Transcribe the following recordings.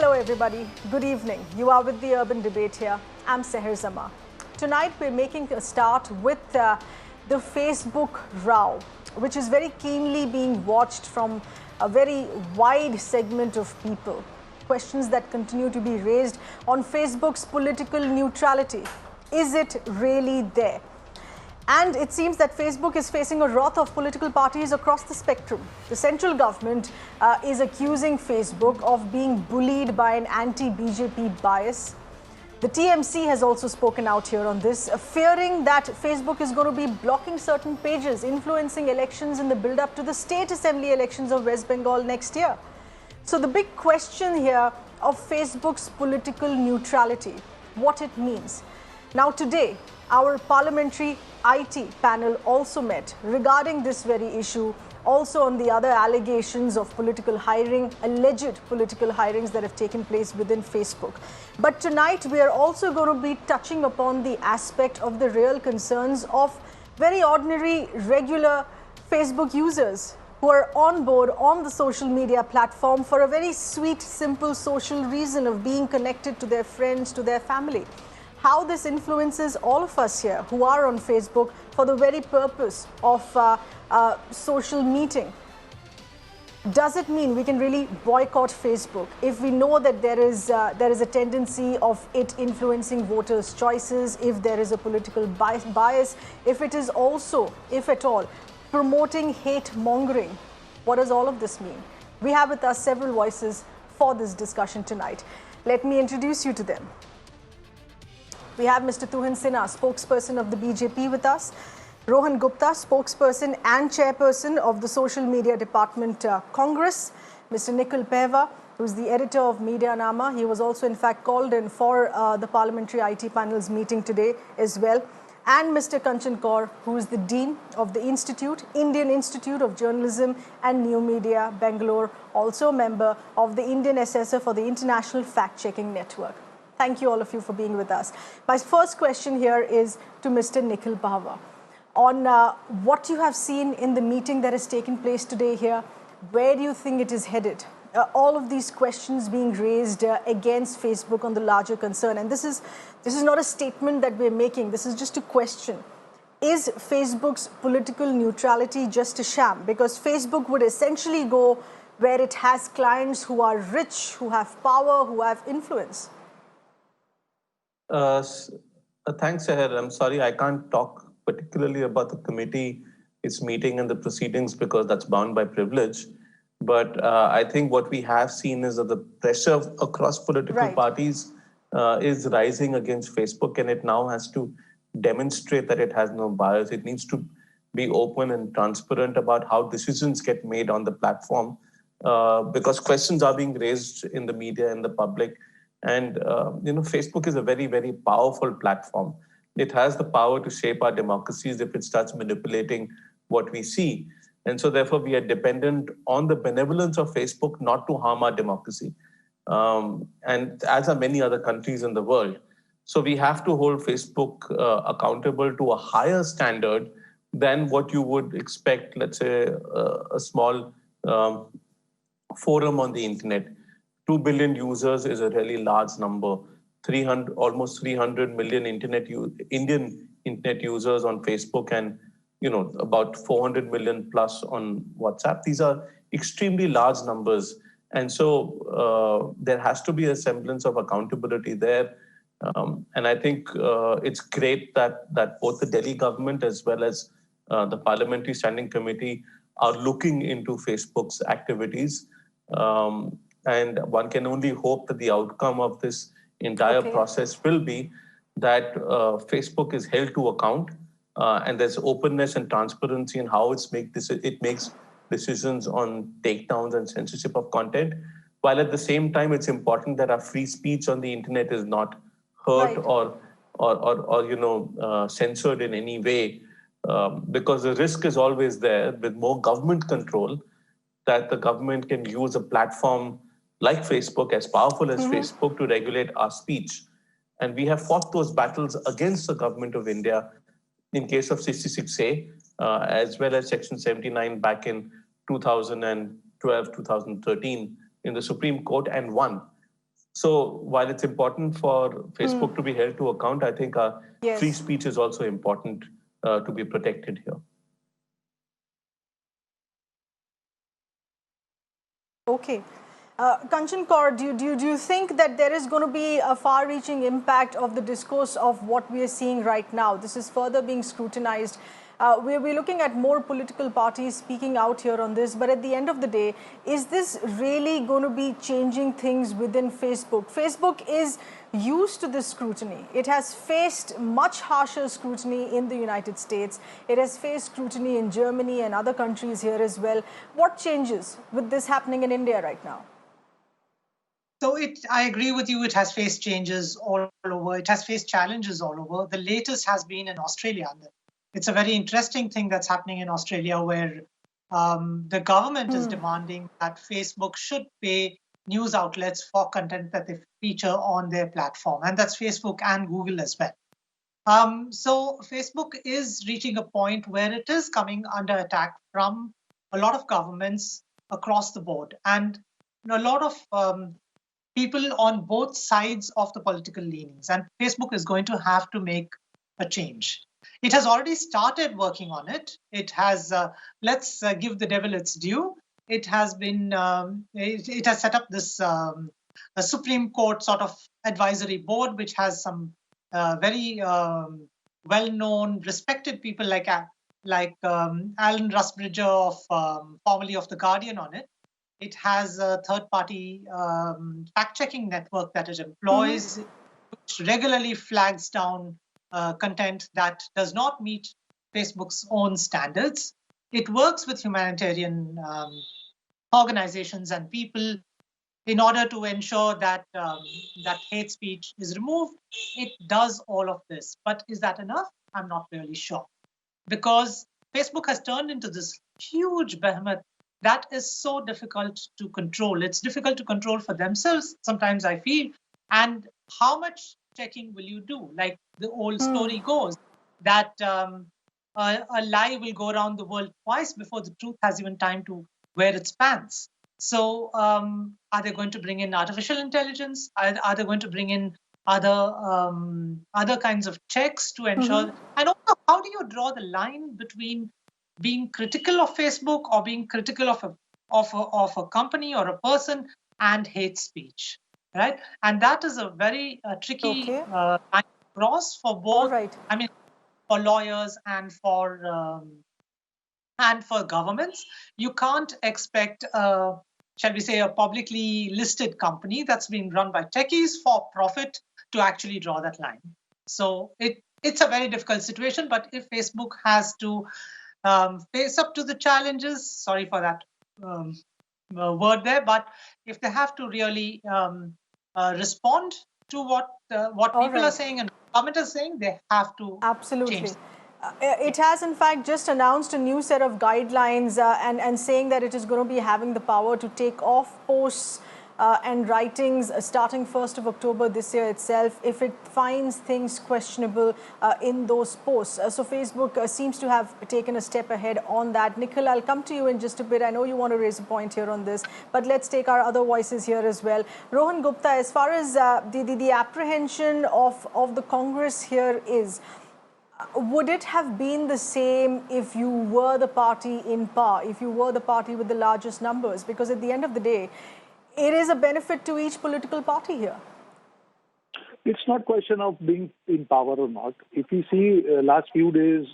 Hello everybody, good evening. You are with the Urban Debate here. I'm Seher Zama. Tonight we're making a start with the Facebook row, which is very keenly being watched from a very wide segment of people. Questions that continue to be raised on Facebook's political neutrality. Is it really there? And it seems that Facebook is facing a wrath of political parties across the spectrum. The central government is accusing Facebook of being bullied by an anti-BJP bias. The TMC has also spoken out here on this, fearing that Facebook is going to be blocking certain pages, influencing elections in the build-up to the state assembly elections of West Bengal next year. So the big question here of Facebook's political neutrality, what it means. Now today, our parliamentary IT panel also met regarding this very issue, also on the other allegations of political hiring, alleged political hirings that have taken place within Facebook. But tonight we are also going to be touching upon the aspect of the real concerns of very ordinary, regular Facebook users who are on board on the social media platform for a very sweet, simple social reason of being connected to their friends, to their family. How this influences all of us here who are on Facebook for the very purpose of social meeting. Does it mean we can really boycott Facebook if we know that there is a tendency of it influencing voters' choices, if there is a political bias, if it is also, if at all, promoting hate mongering? What does all of this mean? We have with us several voices for this discussion tonight. Let me introduce you to them. We have Mr. Tuhin Sinha, spokesperson of the BJP with us. Rohan Gupta, spokesperson and chairperson of the Social Media Department Congress. Mr. Nikhil Pehwa, who is the editor of Media Nama. He was also in fact called in for the parliamentary IT panel's meeting today as well. And Mr. Kanchan Kaur, who is the Dean of the Institute, Indian Institute of Journalism and New Media, Bangalore, also a member of the Indian Assessor for the International Fact-Checking Network. Thank you all of you for being with us. My first question here is to Mr. Nikhil Pehwa. On what you have seen in the meeting that has taken place today here, where do you think it is headed? All of these questions being raised against Facebook on the larger concern. And this is not a statement that we're making. This is just a question. Is Facebook's political neutrality just a sham? Because Facebook would essentially go where it has clients who are rich, who have power, who have influence. Thanks, Seher. I'm sorry, I can't talk particularly about the committee, its meeting and the proceedings because that's bound by privilege. But I think what we have seen is that the pressure across political parties is rising against Facebook, and it now has to demonstrate that it has no bias. It needs to be open and transparent about how decisions get made on the platform because questions are being raised in the media and the public. And, Facebook is a very, very powerful platform. It has the power to shape our democracies if it starts manipulating what we see. And so, therefore, we are dependent on the benevolence of Facebook not to harm our democracy, and as are many other countries in the world. So we have to hold Facebook accountable to a higher standard than what you would expect, let's say, a small forum on the internet. 2 billion users is a really large number. Almost 300 million Indian internet users on Facebook, and about 400 million plus on WhatsApp. These are extremely large numbers, and so there has to be a semblance of accountability there. And I think it's great that both the Delhi government as well as the Parliamentary Standing Committee are looking into Facebook's activities. And one can only hope that the outcome of this entire process will be that Facebook is held to account and there's openness and transparency in how it makes decisions on takedowns and censorship of content, while at the same time it's important that our free speech on the internet is not hurt or censored in any way, because the risk is always there with more government control that the government can use a platform like Facebook, as powerful as Facebook, to regulate our speech. And we have fought those battles against the government of India in case of 66A, as well as Section 79 back in 2012, 2013 in the Supreme Court, and won. So while it's important for Facebook to be held to account, I think free Yes. speech is also important to be protected here. Okay. Kanchan Kaur, do you think that there is going to be a far-reaching impact of the discourse of what we are seeing right now? This is further being scrutinized. We're looking at more political parties speaking out here on this, but at the end of the day, is this really going to be changing things within Facebook? Facebook is used to this scrutiny. It has faced much harsher scrutiny in the United States. It has faced scrutiny in Germany and other countries here as well. What changes with this happening in India right now? So I agree with you. It has faced changes all over. It has faced challenges all over. The latest has been in Australia. It's a very interesting thing that's happening in Australia, where the government is demanding that Facebook should pay news outlets for content that they feature on their platform, and that's Facebook and Google as well. So Facebook is reaching a point where it is coming under attack from a lot of governments across the board, and a lot of people on both sides of the political leanings, and Facebook is going to have to make a change. It has already started working on it. It has, let's give the devil its due. It has been, it has set up this a Supreme Court sort of advisory board, which has some very well-known, respected people like Alan Rusbridger, formerly of The Guardian, on it. It has a third-party fact-checking network that it employs, which regularly flags down content that does not meet Facebook's own standards. It works with humanitarian organizations and people in order to ensure that that hate speech is removed. It does all of this, but is that enough? I'm not really sure, because Facebook has turned into this huge behemoth that is so difficult to control. It's difficult to control for themselves, sometimes I feel. And how much checking will you do? Like the old story goes, that a lie will go around the world twice before the truth has even time to wear its pants. So are they going to bring in artificial intelligence? Are they going to bring in other kinds of checks to ensure? And also, how do you draw the line between being critical of Facebook or being critical of a company or a person and hate speech, right? And that is a very tricky line to cross for both. I mean, for lawyers and for governments. You can't expect, shall we say, a publicly listed company that's being run by techies for profit to actually draw that line. So it's a very difficult situation. But if Facebook has to face up to the challenges, sorry for that word there, but if they have to really respond to what people are saying and government is saying, they have to change. It has, in fact, just announced a new set of guidelines and saying that it is going to be having the power to take off posts and writings starting 1st of October this year itself if it finds things questionable in those posts. So Facebook seems to have taken a step ahead on that. Nikhil, I'll come to you in just a bit. I know you want to raise a point here on this, but let's take our other voices here as well. Rohan Gupta, as far as the apprehension of the Congress here is, would it have been the same if you were the party in power, if you were the party with the largest numbers? Because at the end of the day, it is a benefit to each political party here. It's not a question of being in power or not. If you see last few days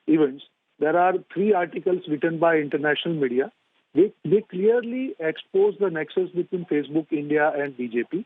events, there are 3 articles written by international media. They clearly expose the nexus between Facebook India and BJP.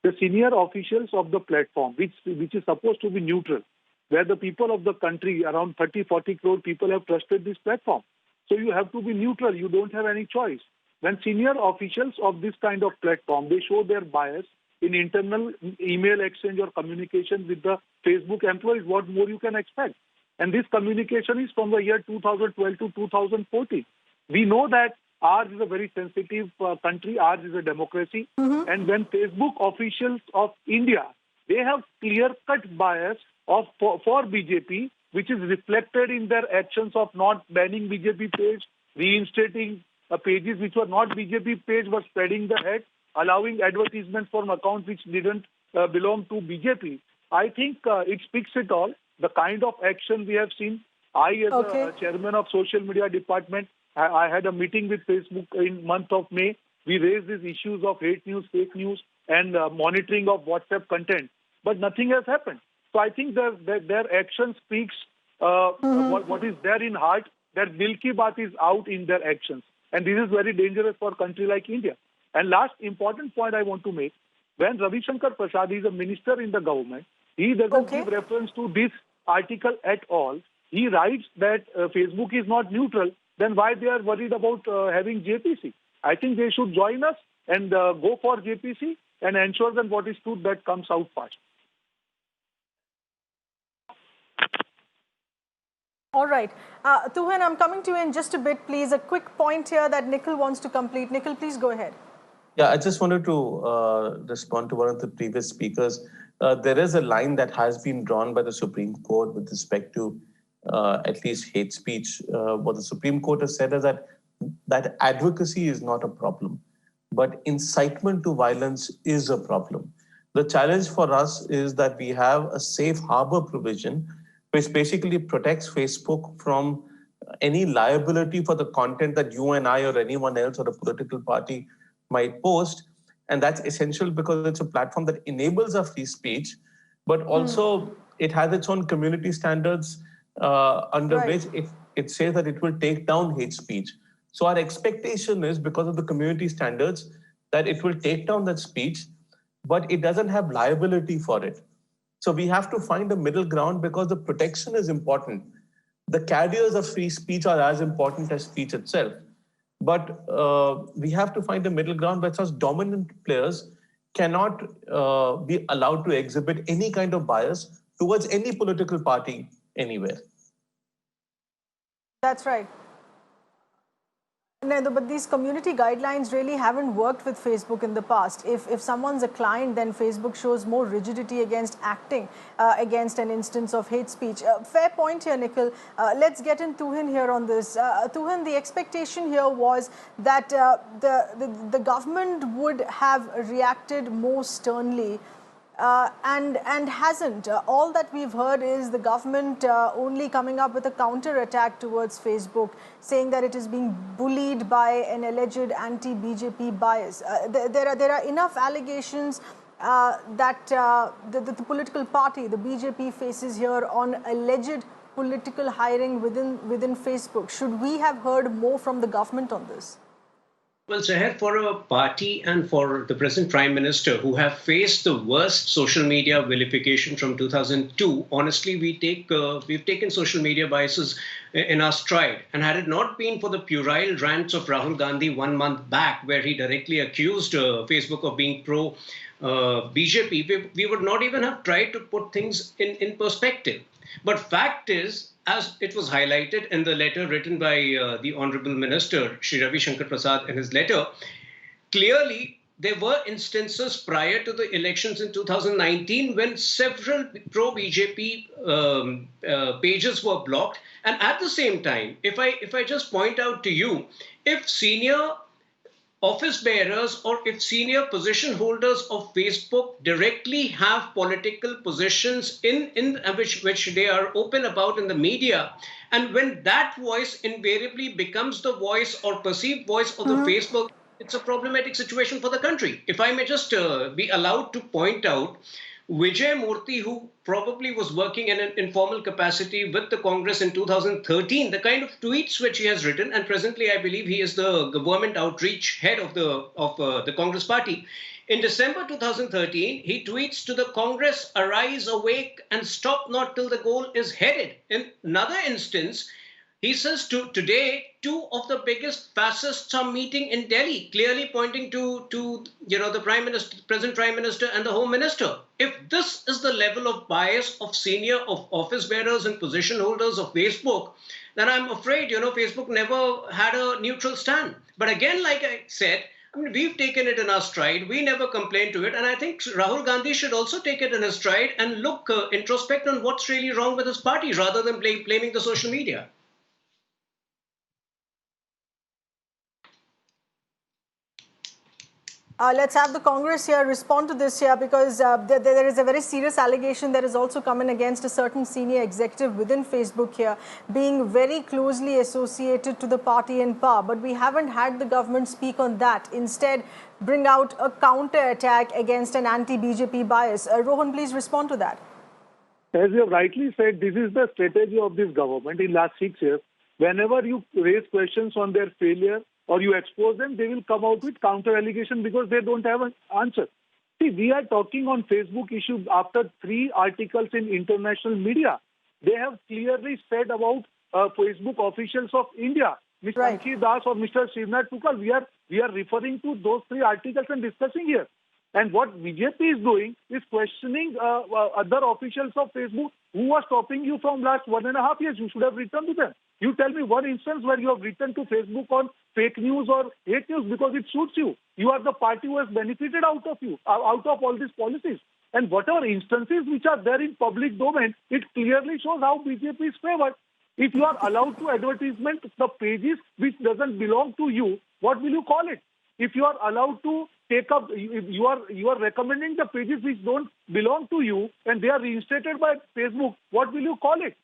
The senior officials of the platform, which is supposed to be neutral, where the people of the country, around 30-40 crore people, have trusted this platform. So you have to be neutral. You don't have any choice. When senior officials of this kind of platform, they show their bias in internal email exchange or communication with the Facebook employees, what more you can expect? And this communication is from the year 2012 to 2014. We know that ours is a very sensitive country. Ours is a democracy. And when Facebook officials of India, they have clear-cut bias for BJP, which is reflected in their actions of not banning BJP page, reinstating pages which were not BJP page, but spreading the hate allowing advertisements from accounts which didn't belong to BJP. I think it speaks it all. The kind of action we have seen. I, as a chairman of social media department, I had a meeting with Facebook in month of May. We raised these issues of hate news, fake news, and monitoring of WhatsApp content. But nothing has happened. So I think their action speaks what is there in heart. Their Dil Ki Baat is out in their actions. And this is very dangerous for a country like India. And last important point I want to make, when Ravi Shankar Prasad is a minister in the government, he doesn't give reference to this article at all. He writes that Facebook is not neutral. Then why they are worried about having JPC? I think they should join us and go for JPC and ensure that what is truth that comes out fast. All right. Tuhin, I'm coming to you in just a bit, please. A quick point here that Nikhil wants to complete. Nikhil, please go ahead. Yeah, I just wanted to respond to one of the previous speakers. There is a line that has been drawn by the Supreme Court with respect to at least hate speech. What the Supreme Court has said is that advocacy is not a problem, but incitement to violence is a problem. The challenge for us is that we have a safe harbor provision which basically protects Facebook from any liability for the content that you and I or anyone else or a political party might post. And that's essential because it's a platform that enables our free speech, but also it has its own community standards under which it says that it will take down hate speech. So our expectation is, because of the community standards, that it will take down that speech, but it doesn't have liability for it. So we have to find a middle ground because the protection is important. The carriers of free speech are as important as speech itself. But we have to find a middle ground where such dominant players cannot be allowed to exhibit any kind of bias towards any political party anywhere. That's right. No, but these community guidelines really haven't worked with Facebook in the past. If someone's a client, then Facebook shows more rigidity against acting against an instance of hate speech. Fair point here, Nikhil. Let's get in Tuhin here on this. Tuhin, the expectation here was that the government would have reacted more sternly. And hasn't. All that we've heard is the government only coming up with a counter-attack towards Facebook, saying that it is being bullied by an alleged anti-BJP bias. There are enough allegations that the political party, the BJP, faces here on alleged political hiring within Facebook. Should we have heard more from the government on this? Well, Seher, for a party and for the present Prime Minister who have faced the worst social media vilification from 2002, honestly, we've taken social media biases in our stride. And had it not been for the puerile rants of Rahul Gandhi 1 month back, where he directly accused Facebook of being pro-BJP, we would not even have tried to put things in perspective. But fact is, as it was highlighted in the letter written by the Honorable Minister, Shri Ravi Shankar Prasad, in his letter, clearly there were instances prior to the elections in 2019 when several pro-BJP pages were blocked. And at the same time, if I just point out to you, if senior office bearers or if senior position holders of Facebook directly have political positions in which they are open about in the media, and when that voice invariably becomes the voice or perceived voice of the Facebook, it's a problematic situation for the country. If I may just be allowed to point out, Vijay Murthy, who probably was working in an informal capacity with the Congress in 2013, the kind of tweets which he has written, and presently I believe he is the government outreach head of the Congress party. In December 2013, he tweets to the Congress, "Arise, awake, and stop not till the goal is headed." In another instance, he says today, two of the biggest fascists are meeting in Delhi, clearly pointing to the Prime Minister, present Prime Minister, and the Home Minister. If this is the level of bias of senior office bearers and position holders of Facebook, then I'm afraid Facebook never had a neutral stand. But again, like I said, I mean, we've taken it in our stride. We never complained to it. And I think Rahul Gandhi should also take it in his stride and look introspect on what's really wrong with his party rather than blaming the social media. Let's have the Congress here respond to this here, because there is a very serious allegation that is also coming against a certain senior executive within Facebook here, being very closely associated to the party in power. But we haven't had the government speak on that. Instead, bring out a counter-attack against an anti-BJP bias. Rohan, please respond to that. As you have rightly said, this is the strategy of this government in last 6 years. Whenever you raise questions on their failure or you expose them, they will come out with counter-allegation because they don't have an answer. See, we are talking on Facebook issue after 3 articles in international media. They have clearly said about Facebook officials of India, Mr. Right. Ankit Das or Mr. Shivnath Tukal. We are referring to those 3 articles and discussing here. And what BJP is doing is questioning other officials of Facebook who was stopping you from last 1.5 years. You should have returned to them. You tell me one instance where you have returned to Facebook on fake news or hate news because it suits you. You are the party who has benefited out of all these policies. And whatever instances which are there in public domain, it clearly shows how BJP is favored. If you are allowed to advertisement the pages which doesn't belong to you, what will you call it? If you are allowed to take up, you are recommending the pages which don't belong to you and they are reinstated by Facebook, what will you call it?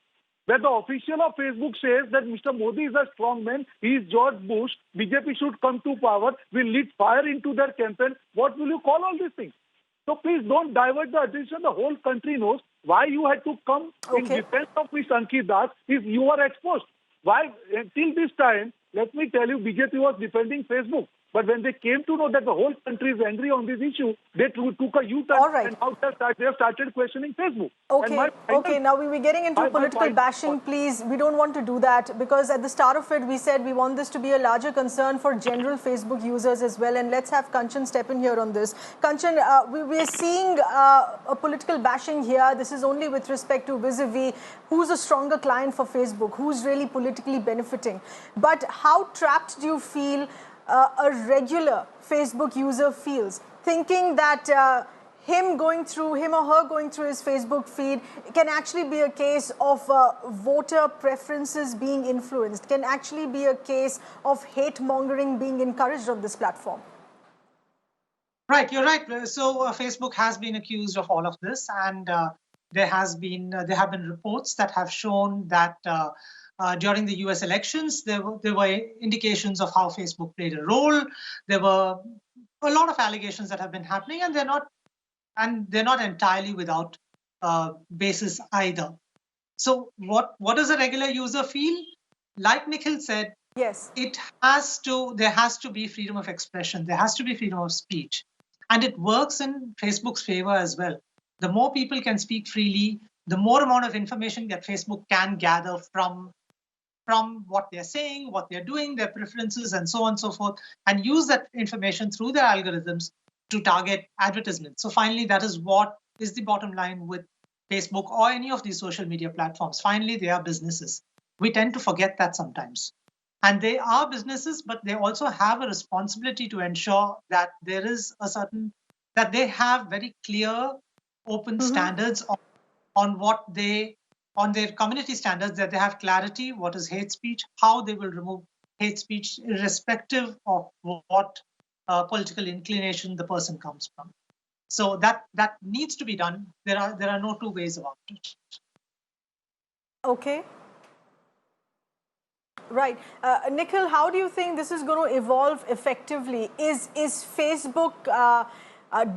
Where the official of Facebook says that Mr. Modi is a strong man, he is George Bush, BJP should come to power, will lit fire into their campaign, what will you call all these things? So please don't divert the attention. The whole country knows why you had to come in defense of Mr. Ankit Das if you are exposed. Why? Till this time, let me tell you, BJP was defending Facebook. But when they came to know that the whole country is angry on this issue, they took a U-turn and now they have started questioning Facebook. Okay, now we're getting into political bashing, please. We don't want to do that because at the start of it, we said we want this to be a larger concern for general Facebook users as well. And let's have Kanchan step in here on this. Kanchan, we're seeing a political bashing here. This is only with respect to vis-a-vis who's a stronger client for Facebook, who's really politically benefiting. But how trapped do you feel a regular Facebook user feels, thinking that him or her going through his Facebook feed can actually be a case of voter preferences being influenced, can actually be a case of hate mongering being encouraged on this platform? Right, you're right. So Facebook has been accused of all of this, and there have been reports that have shown that during the US elections, there were indications of how Facebook played a role. There were a lot of allegations that have been happening, and they're not entirely without basis either. So what does a regular user feel? Like Nikhil said, yes, there has to be freedom of expression. There has to be freedom of speech. And it works in Facebook's favor as well. The more people can speak freely, the more amount of information that Facebook can gather from what they're saying, what they're doing, their preferences, and so on and so forth, and use that information through their algorithms to target advertisements. So finally, that is what is the bottom line with Facebook or any of these social media platforms. Finally, they are businesses. We tend to forget that sometimes. And they are businesses, but they also have a responsibility to ensure that there is that they have very clear, open standards on their community standards, that they have clarity, what is hate speech, how they will remove hate speech, irrespective of what political inclination the person comes from. So that needs to be done. There are no two ways about it. Okay. Right. Nikhil, how do you think this is going to evolve effectively? Is Facebook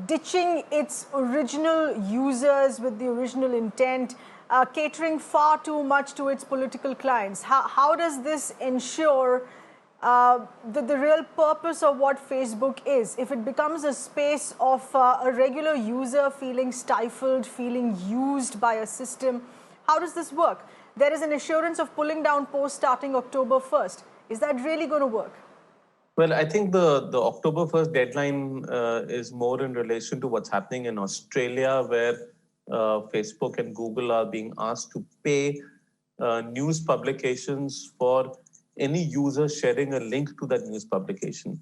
ditching its original users with the original intent, catering far too much to its political clients? How does this ensure the real purpose of what Facebook is? If it becomes a space of a regular user feeling stifled, feeling used by a system, how does this work? There is an assurance of pulling down posts starting October 1st. Is that really going to work? Well, I think the October 1st deadline is more in relation to what's happening in Australia, where Facebook and Google are being asked to pay news publications for any user sharing a link to that news publication.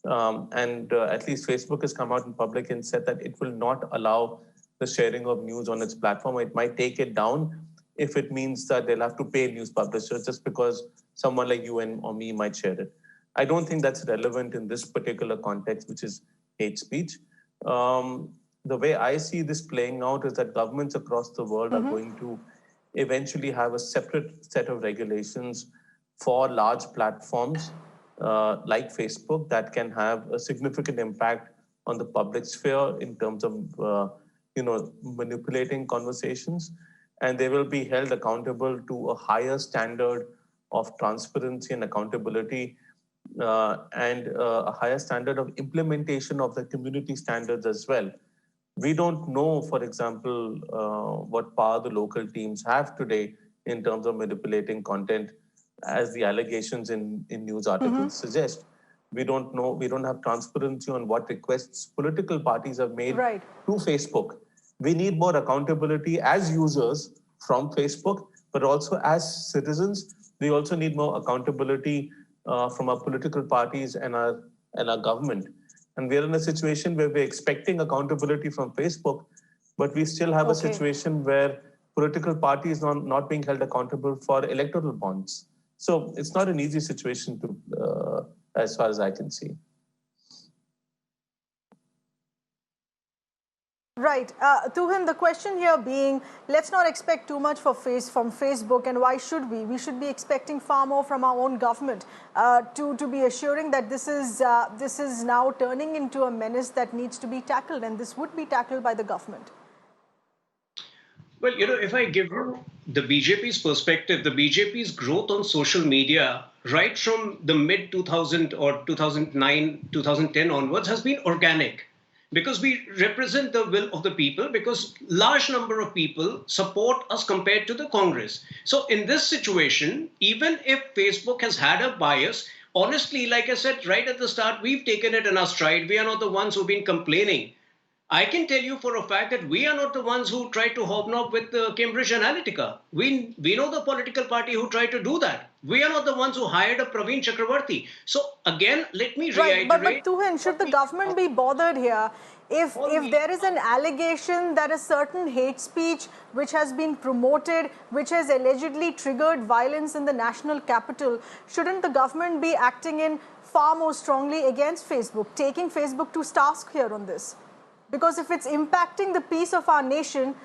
At least Facebook has come out in public and said that it will not allow the sharing of news on its platform. It might take it down if it means that they'll have to pay news publishers just because someone like you or me might share it. I don't think that's relevant in this particular context, which is hate speech. The way I see this playing out is that governments across the world are going to eventually have a separate set of regulations for large platforms like Facebook that can have a significant impact on the public sphere in terms of manipulating conversations, and they will be held accountable to a higher standard of transparency and accountability, and a higher standard of implementation of the community standards as well. We don't know, for example, what power the local teams have today in terms of manipulating content, as the allegations in news articles suggest. We don't know, we don't have transparency on what requests political parties have made to Facebook. We need more accountability as users from Facebook, but also as citizens. We also need more accountability from our political parties and our government. And we're in a situation where we're expecting accountability from Facebook, but we still have a situation where political parties are not being held accountable for electoral bonds. So it's not an easy situation to, as far as I can see. Right. Tuhin, the question here being, let's not expect too much from Facebook, and why should we? We should be expecting far more from our own government to be assuring that this is now turning into a menace that needs to be tackled, and this would be tackled by the government. Well, if I give you the BJP's perspective, the BJP's growth on social media right from the mid-2000 or 2009, 2010 onwards has been organic. Because we represent the will of the people, because large number of people support us compared to the Congress. So in this situation, even if Facebook has had a bias, honestly, like I said right at the start, we've taken it in our stride. We are not the ones who've been complaining. I can tell you for a fact that we are not the ones who tried to hobnob with Cambridge Analytica. We know the political party who tried to do that. We are not the ones who hired a Praveen Chakravarti. So again, let me reiterate. But Tuhin, should the government be bothered here if there is an allegation that a certain hate speech which has been promoted, which has allegedly triggered violence in the national capital, shouldn't the government be acting in far more strongly against Facebook, taking Facebook to task here on this? Because if it's impacting the peace of our nation,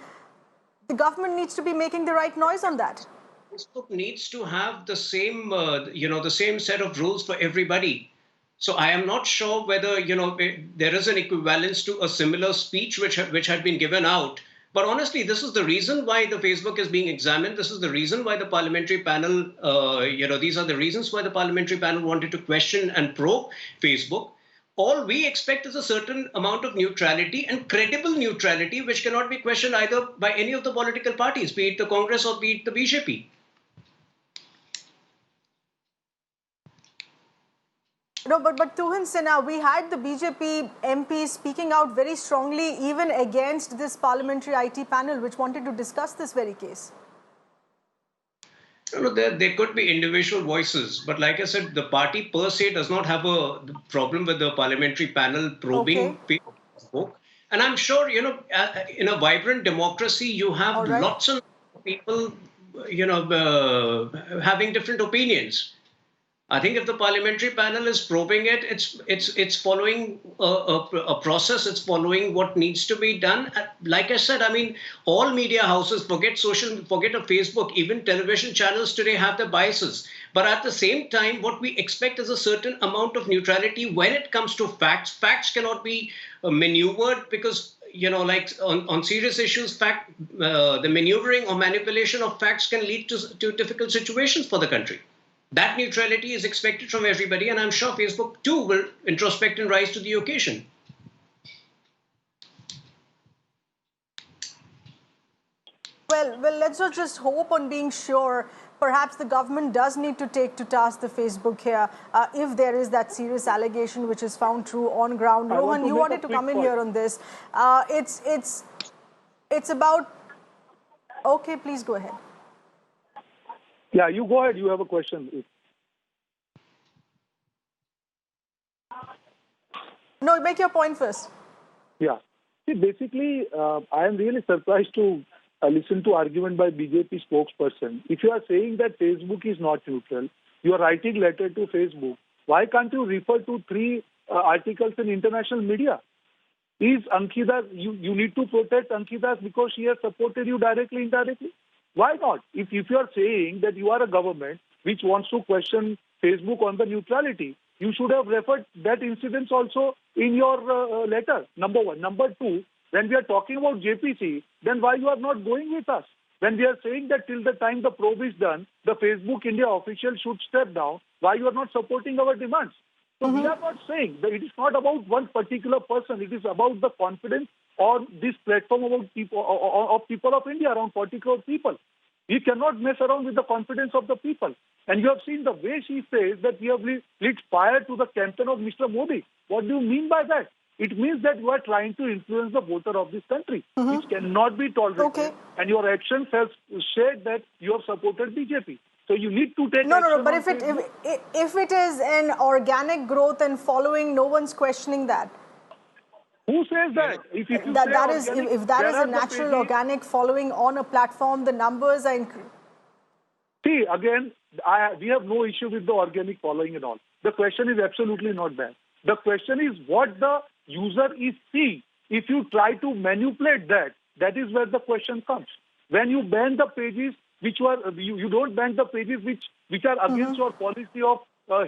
the government needs to be making the right noise on that. Facebook needs to have the same, the same set of rules for everybody. So I am not sure whether, there is an equivalence to a similar speech which had been given out. But honestly, this is the reason why the Facebook is being examined. This is the reason why the parliamentary panel, these are the reasons why the parliamentary panel wanted to question and probe Facebook. All we expect is a certain amount of neutrality and credible neutrality, which cannot be questioned either by any of the political parties, be it the Congress or be it the BJP. No, but Tuhin Sinha, we had the BJP MP speaking out very strongly even against this parliamentary IT panel, which wanted to discuss this very case. There could be individual voices, but like I said, the party per se does not have a problem with the parliamentary panel probing Facebook. And I'm sure, in a vibrant democracy, you have lots of people, having different opinions. I think if the parliamentary panel is probing it, it's following a process. It's following what needs to be done. Like I said, I mean, all media houses, forget a Facebook, even television channels today have their biases. But at the same time, what we expect is a certain amount of neutrality when it comes to facts. Facts cannot be maneuvered because, like on serious issues, the maneuvering or manipulation of facts can lead to difficult situations for the country. That neutrality is expected from everybody, and I'm sure Facebook too will introspect and rise to the occasion. Well, let's not just hope on being sure. Perhaps the government does need to take to task the Facebook here if there is that serious allegation which is found true on ground. Rohan, you wanted to come in here on this. It's about. Okay, please go ahead. Yeah, you go ahead. You have a question. No, make your point first. Yeah. See, basically, I am really surprised to listen to argument by BJP spokesperson. If you are saying that Facebook is not neutral, you are writing letter to Facebook. Why can't you refer to three articles in international media. Is Ankita, you need to protect Ankita because she has supported you directly, indirectly? Why not? If you are saying that you are a government which wants to question Facebook on the neutrality, you should have referred that incident also in your letter, number one. Number two, when we are talking about JPC, then why you are not going with us? When we are saying that till the time the probe is done, the Facebook India official should step down, why you are not supporting our demands? So we are not saying that it is not about one particular person. It is about the confidence on this platform of people of India, around 40 crore people. We cannot mess around with the confidence of the people. And you have seen the way she says that we have lit fire to the campaign of Mr. Modi. What do you mean by that? It means that you are trying to influence the voter of this country, which cannot be tolerated. Okay. And your actions have shared that you have supported BJP. So you need to take No, action. but if it is an organic growth and following, no one's questioning that. Who says that? If If that is a natural organic following on a platform, the numbers are increasing. See, again, we have no issue with the organic following and all. The question is absolutely not that. The question is what the user is seeing. If you try to manipulate that, that is where the question comes. When you ban the pages which were, you don't ban the pages which are against your policy of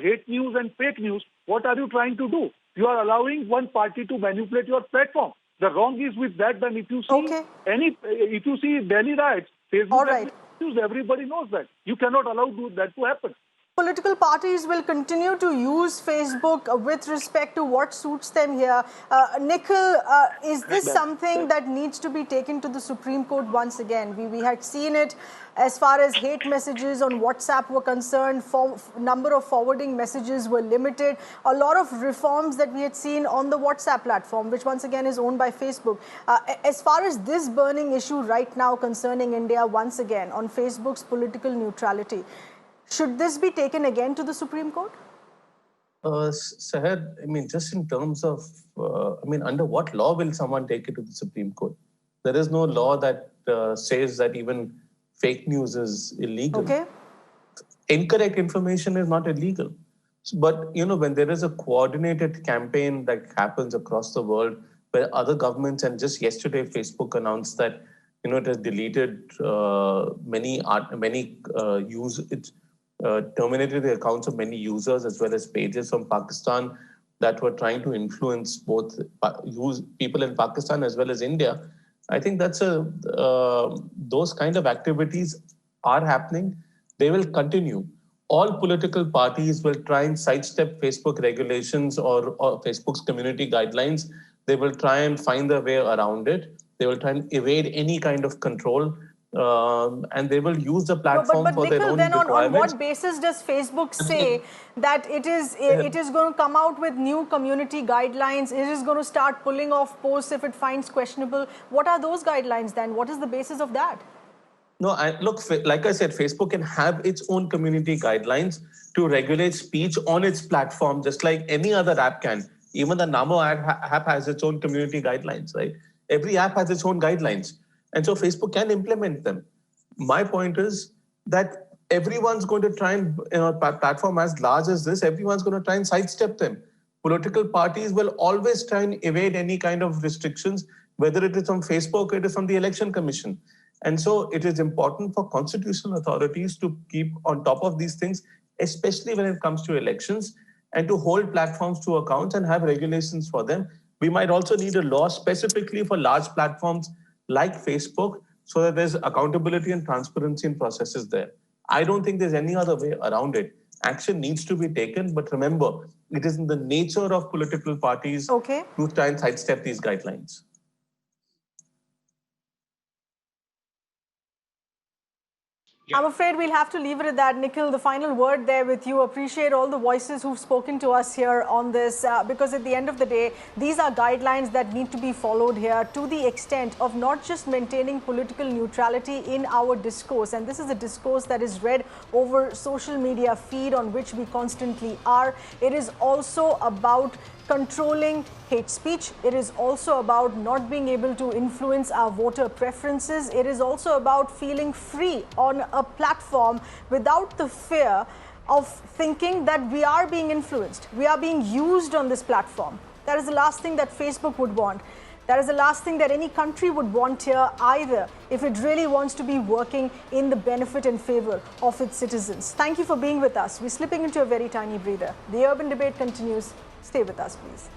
hate news and fake news, what are you trying to do? You are allowing one party to manipulate your platform. The wrong is with that. Then if you see if you see Delhi riots, Facebook news, everybody knows that. You cannot allow that to happen. Political parties will continue to use Facebook with respect to what suits them here. Nikhil, is this something that needs to be taken to the Supreme Court once again? We had seen it as far as hate messages on WhatsApp were concerned, number of forwarding messages were limited. A lot of reforms that we had seen on the WhatsApp platform, which once again is owned by Facebook. As far as this burning issue right now concerning India once again on Facebook's political neutrality, should this be taken again to the Supreme Court? Sahar, I mean, just in terms of, under what law will someone take it to the Supreme Court? There is no law that says that even fake news is illegal. Okay. Incorrect information is not illegal. But, when there is a coordinated campaign that happens across the world where other governments, and just yesterday, Facebook announced that, it has deleted terminated the accounts of many users as well as pages from Pakistan that were trying to influence both people in Pakistan as well as India. I think that's those kind of activities are happening. They will continue. All political parties will try and sidestep Facebook regulations or Facebook's community guidelines. They will try and find their way around it. They will try and evade any kind of control. And they will use the platform for their own requirements. On what basis does Facebook say that it is going to come out with new community guidelines? It is going to start pulling off posts if it finds questionable. What are those guidelines then? What is the basis of that? No, look, like I said, Facebook can have its own community guidelines to regulate speech on its platform, just like any other app can. Even the Namo app has its own community guidelines, right? Every app has its own guidelines. And so Facebook can implement them. My point is that everyone's going to try and, platform as large as this, everyone's going to try and sidestep them. Political parties will always try and evade any kind of restrictions, whether it is from Facebook or it is from the Election Commission. And so it is important for constitutional authorities to keep on top of these things, especially when it comes to elections, and to hold platforms to account and have regulations for them. We might also need a law specifically for large platforms like Facebook, so that there's accountability and transparency in processes there. I don't think there's any other way around it. Action needs to be taken, but remember, it is in the nature of political parties to try and sidestep these guidelines. I'm afraid we'll have to leave it at that. Nikhil, the final word there with you. Appreciate all the voices who've spoken to us here on this, because at the end of the day, these are guidelines that need to be followed here to the extent of not just maintaining political neutrality in our discourse. And this is a discourse that is read over social media feed on which we constantly are. It is also about controlling hate speech. It is also about not being able to influence our voter preferences. It is also about feeling free on a platform without the fear of thinking that we are being influenced, we are being used on this platform. That is the last thing that Facebook would want. That is the last thing that any country would want here either, if it really wants to be working in the benefit and favor of its citizens. Thank you for being with us. We're slipping into a very tiny breather. The urban debate continues. Stay with us, please.